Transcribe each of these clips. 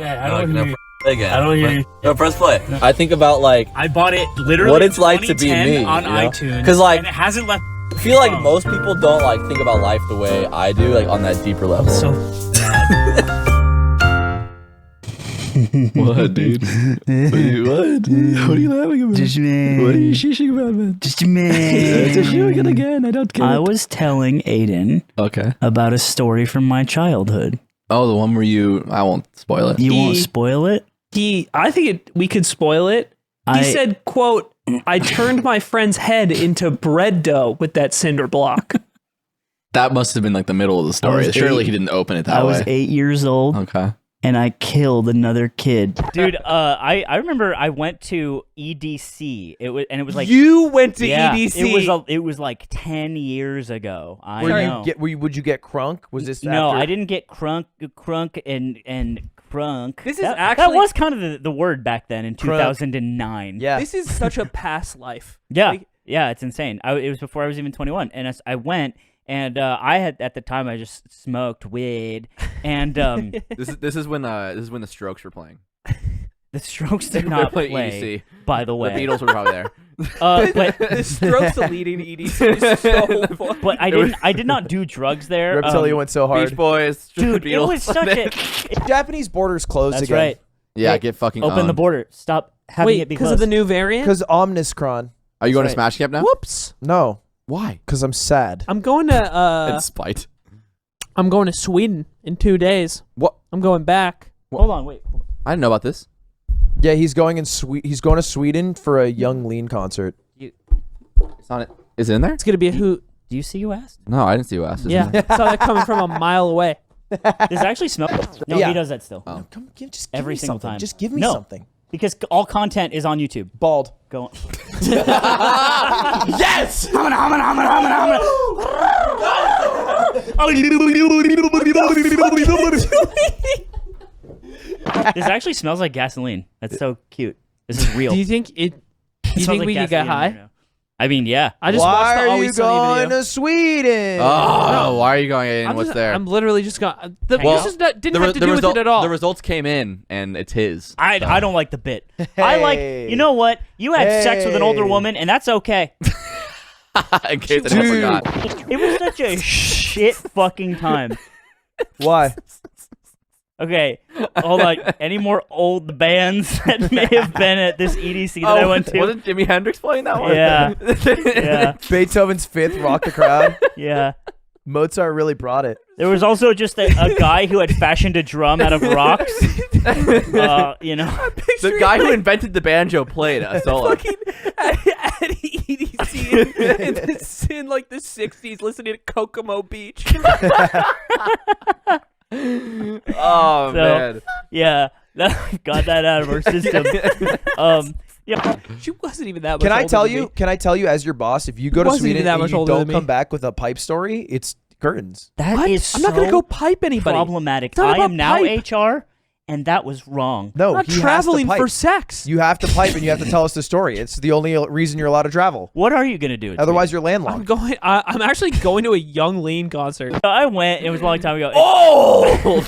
I don't hear you. Again. I don't hear you. No, press play. I think about like I bought it literally what it's like to be me on you know? iTunes. Because like and it hasn't left. I feel like most people don't like think about life the way I do, like on that deeper level. So What, dude? What? What are you laughing about? Just man. What are you shishing about, man? Just man. Just doing it again. I don't care. I was telling Aiden Okay. about a story from my childhood. Oh, the one where I won't spoil it. You won't spoil it? I think we could spoil it. He said, quote, I turned my friend's head into bread dough with that cinder block. That must have been like the middle of the story. Surely he didn't open it that way. I was 8 years old. Okay. And I killed another kid. Dude, I remember I went to EDC. It was like you went to yeah, EDC. It was like 10 years ago. Would you get crunk? Was this no? after? I didn't get crunk and crunk. This is that actually was kind of the word back then in 2009. Yeah, this is such a past life. Yeah, Like, yeah, it's insane. It was before I was even 21, and I went. And I had at the time I just smoked weed, and this is when the Strokes were playing. the Strokes did not play. EDC. By the way, The Beatles were probably there. But the Strokes the leading EDC is so fun. but I did not do drugs there. Reptilia went so hard. Beach Boys, Dude, Beatles. it was such a. Japanese borders closed That's again. right. Yeah, get fucking Open the owned. border. Stop having Wait, it be because of closed. the new variant? Because Omnicron. Are you going to right. Smash Camp now? Whoops. No, Why? because I'm sad. I'm going to In spite. I'm going to Sweden in 2 days. What? I'm going back. Hold on, wait. I didn't know about this. Yeah, he's going He's going to Sweden for a Young Lean concert. It's not. Is it in there? It's gonna be a hoot. Do you see you asked? No, I didn't see you asked. Yeah, saw that coming from a mile away. Does it actually smell? No, Yeah. he does that still. Oh. Come, just give Every me single something. time. Just give me No. something. Because all content is on YouTube. Bald. Go on. Yes. This actually smells like gasoline. That's so cute. This is real. Do you think it? You Smells think like we could get gasoline high? right now. I mean, yeah. I just watched Why the are you Always Sunny going video. to Sweden? Oh, why are you going in? What's there? I'm literally just going. Well, This is not, didn't have to do with it at all. The results came in, and it's his. I don't like the bit. I like, you know what? You had sex with an older Hey. woman, and that's okay. In case anyone forgot. It was such a shit fucking time. Why? Okay, hold on. Any more old bands that may have been at this EDC that I went to? Wasn't Jimi Hendrix playing that one? Yeah. Yeah. Beethoven's Fifth rocked the crowd. Yeah. Mozart really brought it. There was also just a guy who had fashioned a drum out of rocks. You know. The guy who invented the banjo played a solo. Fucking at EDC in like the 60s, listening to Kokomo Beach. Oh, So, man. Yeah, got that out of our system. Yeah. She wasn't even that much Can I older tell than you? me. Can I tell you, as your boss, if you go to Wasn't even Sweden that and much you older don't than me. come back with a pipe story, it's curtains. That What? is I'm not gonna so go pipe anybody. problematic. It's not I about am now pipe. HR, and that was wrong. No, I'm not he has to traveling pipe. for sex. You have to pipe and you have to tell us the story. It's the only reason you're allowed to travel. What are you gonna do? Otherwise, you're I'm landlocked. going. I'm actually going to a Young Lean concert. I went. It was a long time ago. Oh!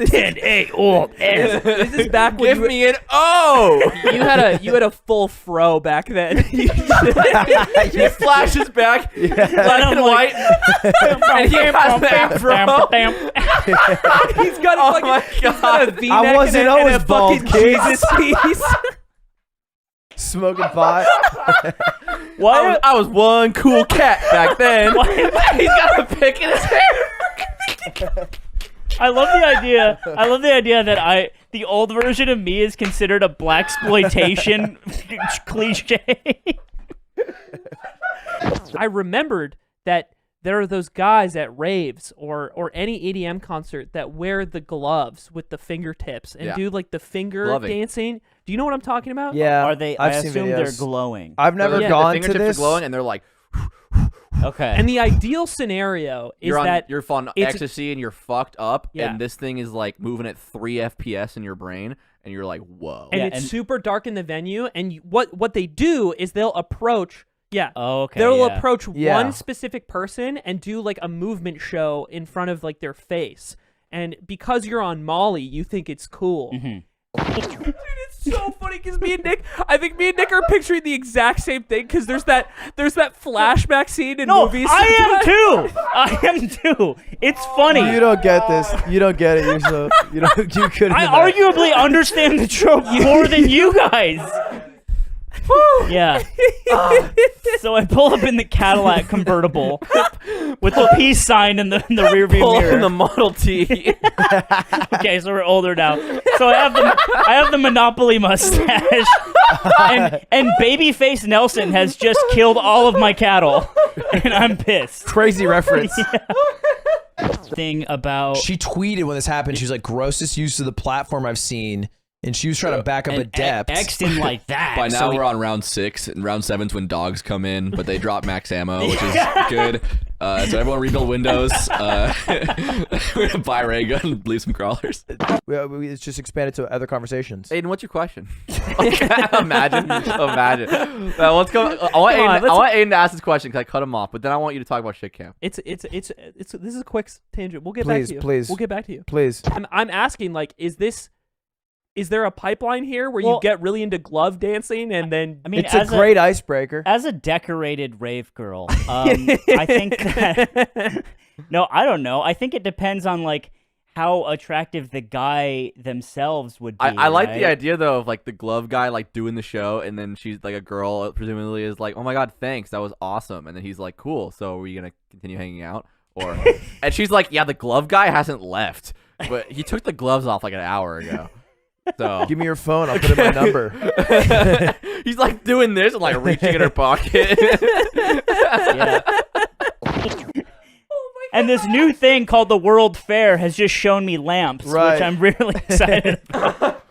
10, 8, old ass. This is back when Give me an O! you had a full fro back then. He flashes back, black I'm and like- white, and he has an afro. He's got a Oh fucking, my he's got a God. V-neck I wasn't and a always bald, fucking kids. Jesus piece. Smoking pot. Why? I was one cool cat back then. He's got a pick in his hair. I love the idea. I love the idea that the old version of me is considered a blaxploitation cliche. I remembered that there are those guys at raves or any EDM concert that wear the gloves with the fingertips and Yeah. do like the finger Gloving. dancing. Do you know what I'm talking about? Yeah. Are they? I've I seen assume videos. they're glowing. I've never Yeah. The gone to fingertips this. are glowing, and they're like, Okay. And the ideal scenario is you're on, that you're on it's- ecstasy and you're fucked up, Yeah. and this thing is like moving at 3 FPS in your brain, and you're like, whoa. and Yeah, it's and- super dark in the venue. And what they do is they'll approach. Yeah. Oh, okay. They'll yeah. approach Yeah. one specific person and do like a movement show in front of like their face. and because you're on Molly, you think it's cool. Mhm. Dude, it's so funny because I think me and Nick are picturing the exact same thing because there's that flashback scene in No, movies. I am too. It's funny. You don't get this. You don't get it. You're so you couldn't. I arguably understand the trope more than you guys. Yeah. So I pull up in the Cadillac convertible with the peace sign in the rearview Pull mirror. in the Model T. Okay, so we're older now. So I have the Monopoly mustache, and Babyface Nelson has just killed all of my cattle, and I'm pissed. Crazy reference. Thing about She tweeted when this happened. She was like, "Grossest use of the platform I've seen," and she was trying to back up a depth. X didn't like that. By now so we're on round 6, and round 7's when dogs come in, but they drop max ammo, which is good. So everyone rebuild windows. We're gonna buy a ray gun and leave some crawlers. It's just expanded to other conversations. Aiden, what's your question? Imagine. Let's go. I want Aiden to ask this question because I cut him off, but then I want you to talk about shit cam. This is a quick tangent. We'll get back to you. Please. We'll get back to you. Please. I'm asking, like, is there a pipeline here where you get really into glove dancing and then? I mean, It's a great icebreaker. As a decorated rave girl, I think that no, I don't know. I think it depends on like how attractive the guy themselves would be. I like right? the idea though of like the glove guy like doing the show, and then she's like a girl presumably is like, "Oh my god, thanks, that was awesome," and then he's like, "Cool, so are we gonna continue hanging out?" Or and she's like, "Yeah, the glove guy hasn't left, but he took the gloves off like an hour ago." So Give me your phone. I'll put in my number. he's like doing this and like reaching in her pocket. Yeah. And this new thing called the World Fair has just shown me lamps, Right. which I'm really excited about.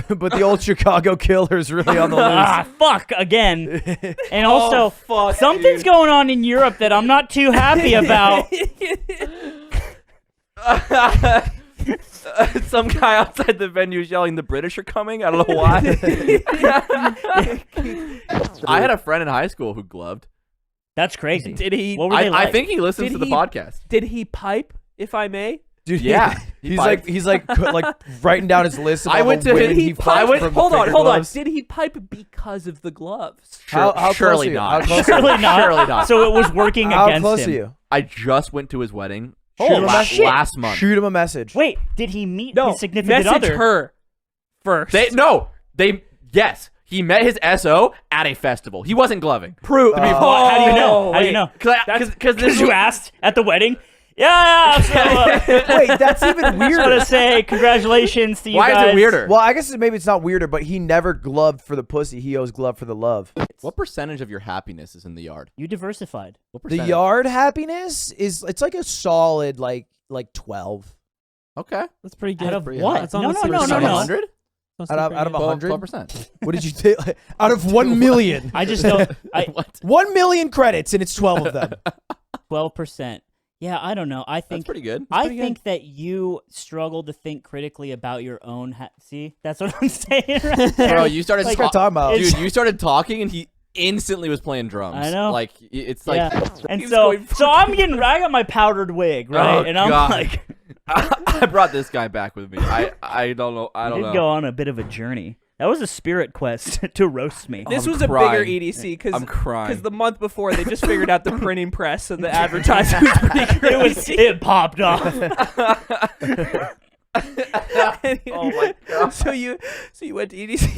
But the old Chicago killer is really on the Ah, loose. fuck again. And also, fuck, something's going on in Europe that I'm not too happy about. Some guy outside the venue is yelling, "The British are coming." I don't know why. I had a friend in high school who gloved. That's crazy. Did he? What were they like? I think he listens Did to the he- podcast. Did he pipe? If I may. Dude, Yeah, he's like writing down his list of I all went the to women his- he fucked I went- from the Hold on. finger gloves. Did he pipe because of the gloves? How close Surely are you? not. How close are you? Surely not. Surely not. So it was working How against close him. are you? I just went to his wedding. Shoot him a message. Last month. Shoot him a message. Wait, did he meet No. his significant Message other? her first. Yes, he met his SO at a festival. He wasn't gloving. Prove. How do you know? How do you know? Because Because you asked at the wedding? Yeah, so, Wait, that's even I want weirder. to say congratulations to you Why guys. is it weirder? Well, I guess maybe it's not weirder, but he never gloved for the pussy. He always gloved for the love. What percentage of your happiness is in the yard? You diversified. What The percentage? yard happiness it's like a solid like 12 Okay. That's pretty good. Out of for you. what? That's No, almost no, no, super no, good. no. 100? out of 100. 12%. What did you say? Out of 1 million. I just don't. 1 million credits, and it's 12 of them. 12%. Yeah, I don't know. I That's think pretty good. I think that you struggle to think critically about your own. See, that's what I'm saying. Right there. Bro, you started That's what I'm talking about. Dude, you started talking and he instantly was playing drums. I know. Like it's like Yeah. And He was so, going so I'm getting. I got my powdered wig, right? Oh, and I'm God. like, I brought this guy back with me. I don't know. I I don't did know. go on a bit of a journey. That was a spirit quest to roast me. This I'm was a crying. bigger EDC I'm crying. because the month before they just figured out the printing press, so the advertising was pretty crazy. It popped off. Oh my god. So you went to EDC.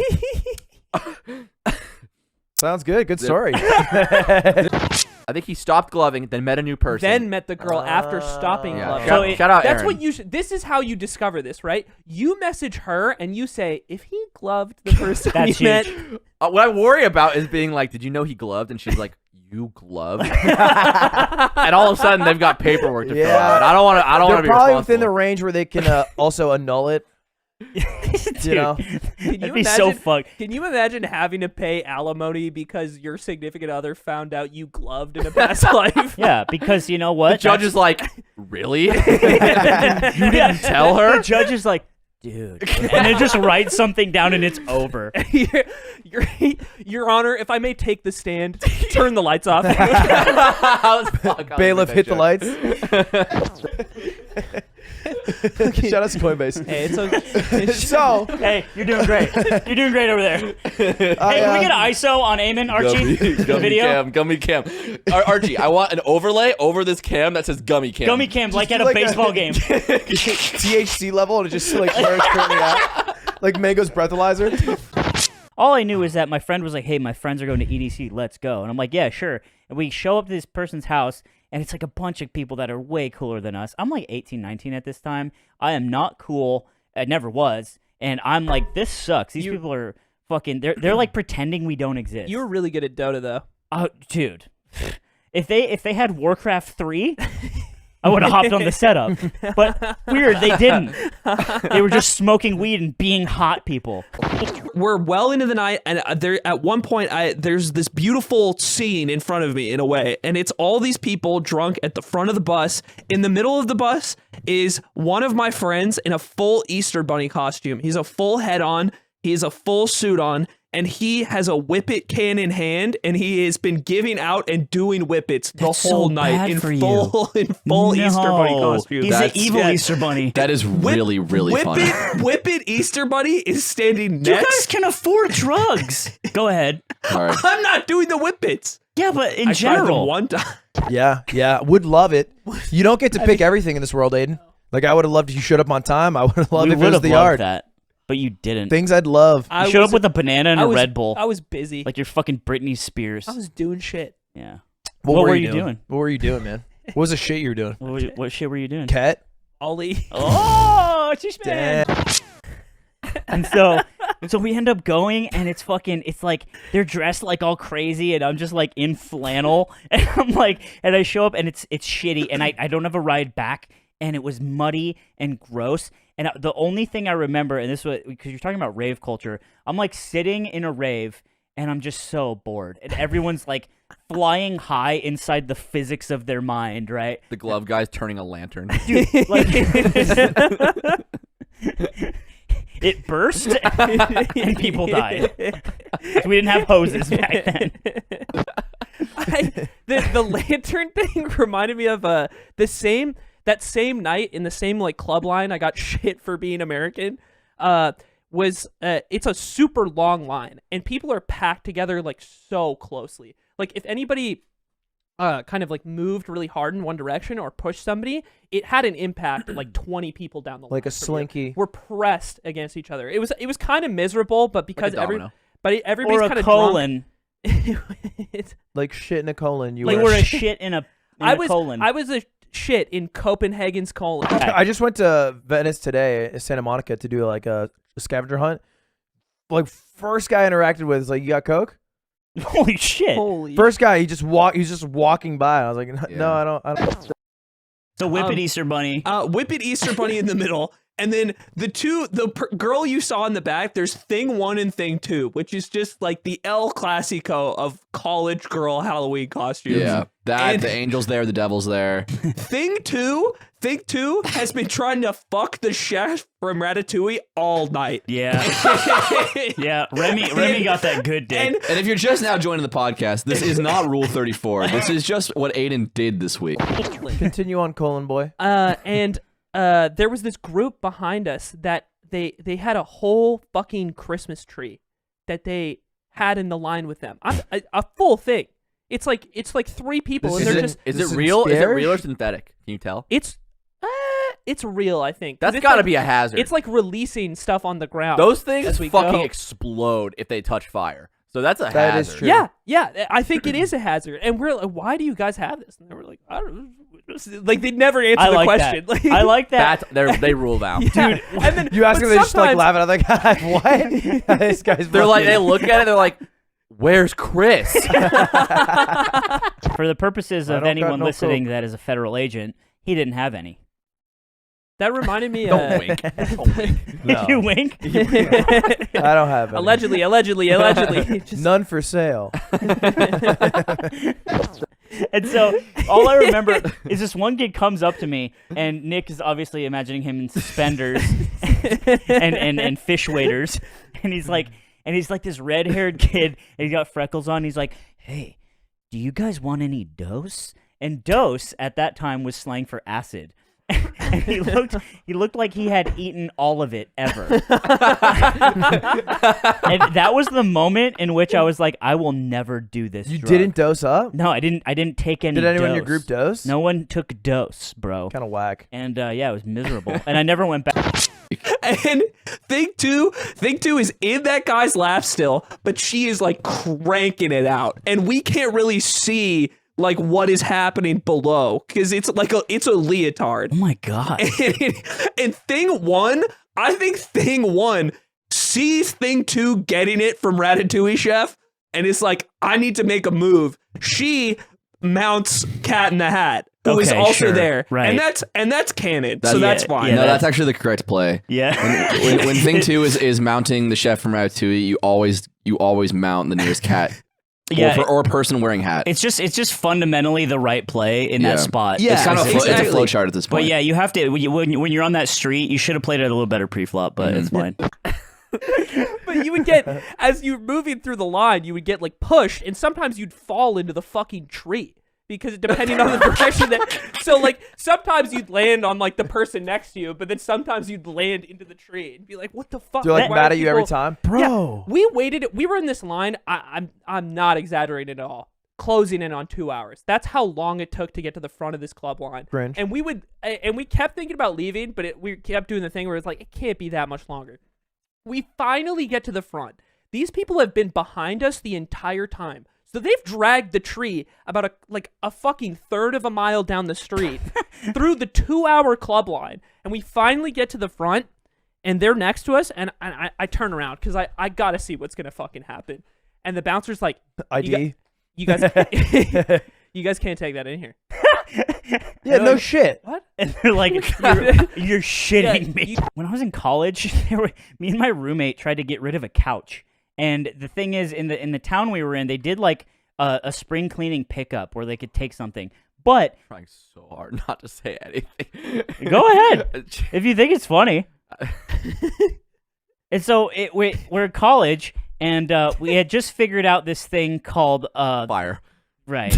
Sounds good. Good story. I think he stopped gloving, then met a new person. Then met the girl after stopping yeah. gloving. So Shout out That's Aaron. what you should. This is how you discover this, right? You message her and you say, if he gloved the first time That's you met, huge. What I worry about is being like, did you know he gloved? And she's like, you gloved? And all of a sudden they've got paperwork to fill Yeah. out. I don't want to. I don't want They're to be probably responsible. within the range where they can also annul it. Dude, You know? can that'd you be so imagine? fucked. Can you imagine having to pay alimony because your significant other found out you gloved in a past life? Yeah, because you know what? The judge is like, really? You didn't tell her? The judge is like, dude, and then just write something down and it's over. Your Honor, if I may take the stand, turn the lights off. Bailiff hit the lights. Shout out to Coinbase. Hey, it's okay. So, Hey, you're doing great. You're doing great over there. Hey, can we get an ISO on Aimen, Archie? The video? Gummy Cam. Archie, I want an overlay over this cam that says Gummy Cam. Gummy Cam, like at a like baseball game. THC level, and it just like where it's currently at, like Mango's breathalyzer. All I knew is that my friend was like, hey, my friends are going to EDC, let's go. And I'm like, yeah, sure. And we show up to this person's house, and it's like a bunch of people that are way cooler than us. I'm like 18, 19 at this time. I am not cool. I never was. And I'm like, this sucks. These people are fucking, they're like pretending we don't exist. You were really good at Dota, though. Oh, dude. If they had Warcraft 3, I would have hopped on the setup. But weird, they didn't. They were just smoking weed and being hot people. We're well into the night, and there at one point, there's this beautiful scene in front of me, in a way, and it's all these people drunk at the front of the bus. In the middle of the bus is one of my friends in a full Easter Bunny costume. He's a full head on, he's a full suit on, and he has a whippet can in hand, and he has been giving out and doing whippets the That's whole so night bad in for full Easter Bunny costume. He's an evil Easter Bunny. That is really, really funny. Whippet Easter Bunny is standing You guys next. can afford drugs. Go ahead. All right. I'm not doing the whippets. Yeah, but in I tried them general. one time. Yeah, would love it. You don't get to pick everything in this world, Aiden. Like I would have loved if you showed up on time. I would have loved We if it would was have the loved yard. that, but you didn't. Things I'd love. I You showed was- up with a banana and I a was- Red Bull. I was busy. Like you're fucking Britney Spears. I was doing shit. Yeah. What were you doing? What were you doing, man? What was the shit you were doing? What shit were you doing? Cat? Ollie. Oh, she's man. Damn. And so we end up going, and it's like they're dressed like all crazy, and I'm just like in flannel, and I'm like, and I show up, and it's shitty, and I don't have a ride back, and it was muddy and gross, and the only thing I remember, and this was because you're talking about rave culture, I'm like sitting in a rave, and I'm just so bored, and everyone's like flying high inside the physics of their mind, right? The glove guy's turning a lantern. Dude, like it burst and people died. We didn't have hoses back then. The lantern thing reminded me of that same night in the same like club line I got shit for being American. It's a super long line and people are packed together like so closely. Like if anybody kind of like moved really hard in one direction or pushed somebody, it had an impact like 20 people down the line. Like a from you. slinky. We're pressed against each other. It was kind of miserable, but because domino. everybody's Or kind a of colon. Like shit in a colon. You Like were. we're a shit in a colon. I was a shit in Copenhagen's colon. I just went to Venice today, Santa Monica, to do like a scavenger hunt. Like first guy I interacted with is like, you got Coke? Holy shit. Holy First guy, he was just walking by. And I was like, no, Yeah. I don't. So whip it, Easter Bunny. Whippet Easter Bunny in the middle. And then girl you saw in the back, there's thing 1 and thing 2, which is just like the El Clasico of college girl Halloween costumes. Yeah. And- The angel's there, the devil's there. Thing two has been trying to fuck the chef from Ratatouille all night. Yeah. Yeah. Remy got that good dick. And if you're just now joining the podcast, this is not Rule 34. This is just what Aiden did this week. Continue on, colon boy. and there was this group behind us that they had a whole fucking Christmas tree that they had in the line with them. A full thing. It's like 3 people, and This they're isn't- just. Is This it is real? Is it Spears? real or synthetic? Can you tell? It's real, I think. 'Cause That's it's got to like- be a hazard. It's like releasing stuff on the ground. Those things as we fucking go. explode if they touch fire. So that's a That hazard. is true. Yeah, I think it is a hazard. And we're like, why do you guys have this? And they were like, I don't know. Like, they never answer I the like question. that. Like, I like that. They rule out. dude. And then You ask but them, they just like sometimes- laughing. I'm like, what? This guy's They're like, they fucking- look at it, they're like, where's Chris? For the purposes I of don't anyone got no listening Coke. that is a federal agent, he didn't have any. That reminded me. Don't wink. Don't wink. No. You wink? I don't have any. allegedly. Just, None for sale. And so all I remember is this one kid comes up to me, and Nick is obviously imagining him in suspenders and fish waders, and he's like this red-haired kid, and he's got freckles on. He's like, "Hey, do you guys want any dose?" And dose at that time was slang for acid. and he looked like he had eaten all of it ever. And that was the moment in which I was like, I will never do this. You drug. didn't dose up? No, I didn't take any. Did anyone in dose. your group dose? No one took dose, bro. Kind of whack. And yeah, it was miserable. And I never went back. And thing two is in that guy's lap still, but she is like cranking it out, and we can't really see like what is happening below because it's a leotard. Oh my god! And I think thing one sees thing two getting it from Ratatouille Chef, and it's like, I need to make a move. She mounts Cat in the Hat, who is Okay, also sure, there, right. and that's canon, so Yeah, that's fine. yeah, No, that's actually the correct play. Yeah. When thing two is mounting the chef from Ratatouille, you always mount the nearest cat. Yeah, or a person wearing hat. It's just fundamentally the right play in Yeah. that spot. Yeah, It's kind of it's a exactly. flow chart at this point. But yeah, you have to when you're on that street, you should have played it a little better pre-flop, but it's fine. But you would get, as you're moving through the line, you would get like pushed, and sometimes you'd fall into the fucking tree. Because depending on the direction so like sometimes you'd land on like the person next to you, but then sometimes you'd land into the tree and be like, "What the fuck?" Do like Why mad are at you every people-" time? Yeah, we waited. We were in this line. I'm not exaggerating at all. Closing in on 2 hours. That's how long it took to get to the front of this club line. Cringe. And we kept thinking about leaving, but we kept doing the thing where it's like, it can't be that much longer. We finally get to the front. These people have been behind us the entire time. So they've dragged the tree about a fucking third of a mile down the street through the 2-hour club line. And we finally get to the front, and they're next to us, and I turn around because I gotta see what's gonna fucking happen. And the bouncer's like, ID? you guys you guys can't take that in here. Yeah, no shit. What? And they're like, you're shitting Yeah, me. When I was in college, me and my roommate tried to get rid of a couch. And the thing is, in the town we were in, they did like a spring cleaning pickup where they could take something. But Trying so hard not to say anything. go ahead if you think it's funny. And so we're in college, and we had just figured out this thing called Fire. right.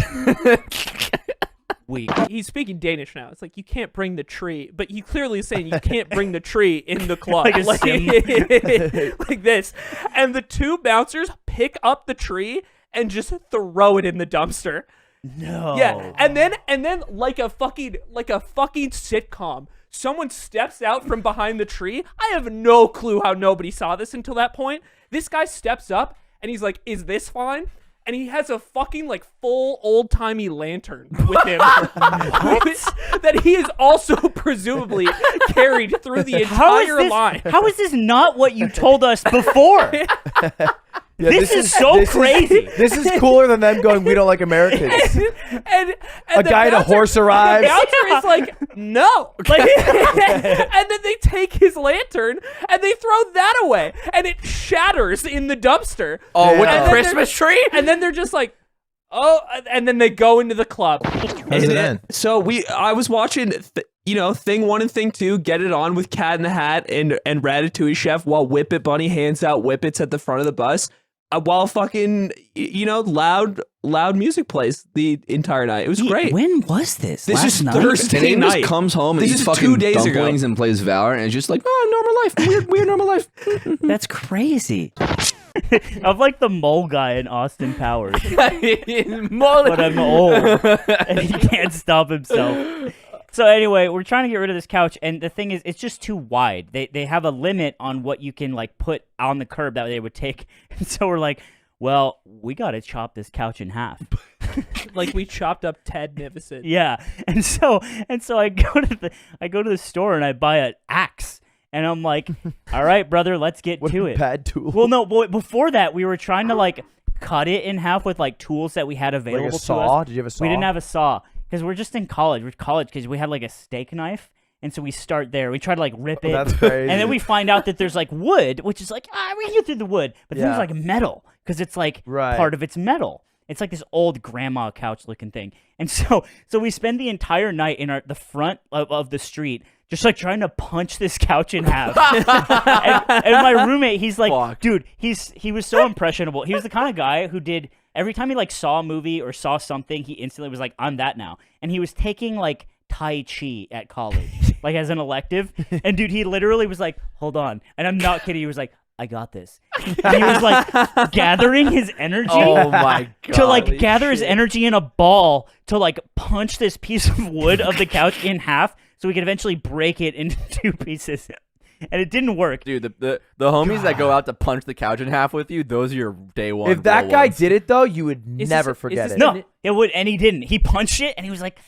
He's speaking Danish now. It's like, you can't bring the tree, but he clearly is saying you can't bring the tree in the club. Like a sim. Like this. And the two bouncers pick up the tree and just throw it in the dumpster. No. Yeah. And then like a fucking sitcom, someone steps out from behind the tree. I have no clue how nobody saw this until that point. This guy steps up and he's like, "Is this fine?" And he has a fucking like full old-timey lantern with him that he is also presumably carried through the entire line. How is this not what you told us before? Yeah, this is so crazy. This is cooler than them going, "We don't like Americans." And A guy in a horse arrives. The bouncer is like, "No." Like, and then they take his lantern and they throw that away, and it shatters in the dumpster. Oh, with Yeah. a And then Christmas tree? And then they're just like, "Oh," and then they go into the club. How's it end? So I was watching, thing one and thing two get it on with Cat in the Hat and Ratatouille Chef while Whip It Bunny hands out whippets at the front of the bus, while fucking loud music plays the entire night. It was great. When was this? This Last is night? Thursday Aiden night. just comes home and This eats is fucking 2 days ago. dumplings and plays Valorant, and it's just like, normal life, weird normal life. That's crazy. I'm like the mole guy in Austin Powers, Mullet. but I'm old and he can't stop himself. So anyway, we're trying to get rid of this couch, and the thing is, it's just too wide. They have a limit on what you can like put on the curb that they would take. And so we're like, well, we got to chop this couch in half. Like we chopped up Ted Nivison. Yeah, and so I go to the store and I buy an axe, and I'm like, all right, brother, let's get What to a it. bad tool. Well, no, boy, before that, we were trying to like cut it in half with like tools that we had available like a to saw? us. Did you have a saw? We didn't have a saw because we're just in college. We're college because we had like a steak knife, and so we start there. We try to like rip it, That's crazy. and then we find out that there's like wood, which is like we can get through the wood, but then Yeah. there's like metal because it's like Right. part of it's metal. It's like this old grandma couch looking thing, and so we spend the entire night in the front of the street, just like trying to punch this couch in half. and my roommate, he's like, Fuck. dude, he was so impressionable. He was the kind of guy who did every time he like saw a movie or saw something, he instantly was like, I'm that now. And he was taking like Tai Chi at college. like as an elective. And dude, he literally was like, "Hold on," and I'm not kidding. He was like, "I got this." And he was like gathering his energy. Oh my god. To like gather his energy in a ball to like punch this piece of wood of the couch in half so we could eventually break it into 2 pieces. And it didn't work. Dude, the homies that go out to punch the couch in half with you, those are your day one. If that real guy ones. did it though, you would Is never this- forget is it. this No, it would, and he didn't. He punched it, and he was like,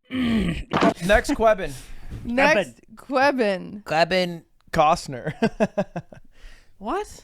Next, Quebin. Next, Quebin. Quebin Costner. What?